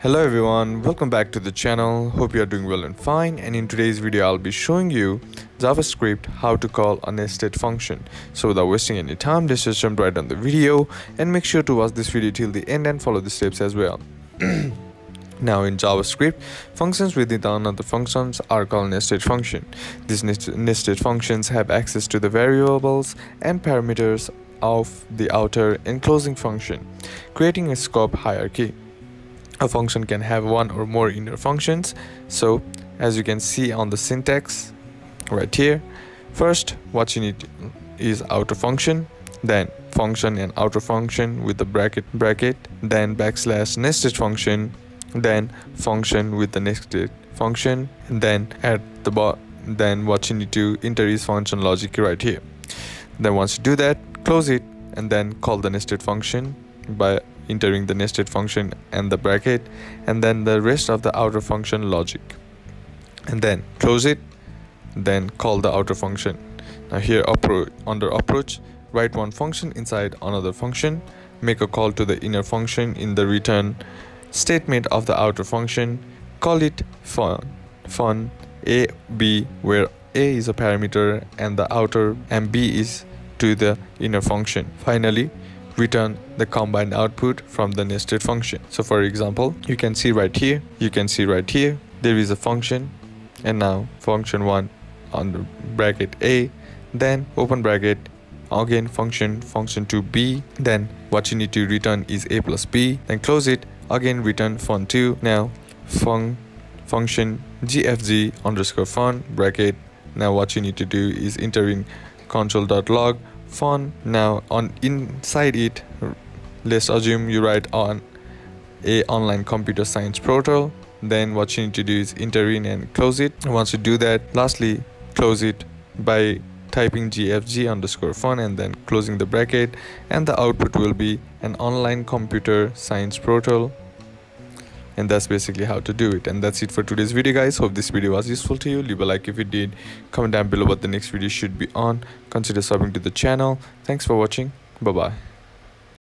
Hello everyone, welcome back to the channel. Hope you are doing well and fine, and in today's video I'll be showing you JavaScript how to call a nested function. So without wasting any time, let's just jump right on the video and make sure to watch this video till the end and follow the steps as well. Now in JavaScript, functions within another functions are called nested function. These nested functions have access to the variables and parameters of the outer and closing function, creating a scope hierarchy. A function can have one or more inner functions. So as you can see on the syntax right here, first what you need is outer function, then function and outer function with the bracket, then backslash nested function, then function with the nested function, and then at the then what you need to enter is function logic right here. Then once you do that, close it and then call the nested function by entering the nested function and the bracket, and then the rest of the outer function logic, and then close it, then call the outer function. Now here under approach, write one function inside another function, make a call to the inner function in the return statement of the outer function, call it fun a b, where a is a parameter and the outer and b is to the inner function. Finally, return the combined output from the nested function. So for example, you can see right here there is a function, and now function 1 under bracket a, then open bracket, again function 2 b, then what you need to return is a plus b, then close it, again return fun2, now function gfg underscore fun bracket. Now what you need to do is enter in console.log fun. Now on inside it, let's assume you write on a online computer science portal. Then what you need to do is enter in and close it. And once you do that, lastly close it by typing gfg underscore fun and then closing the bracket, and the output will be an online computer science portal. And that's basically how to do it. And that's it for today's video, guys. Hope this video was useful to you. Leave a like if it did, comment down below what the next video should be on, consider subbing to the channel. Thanks for watching. Bye bye.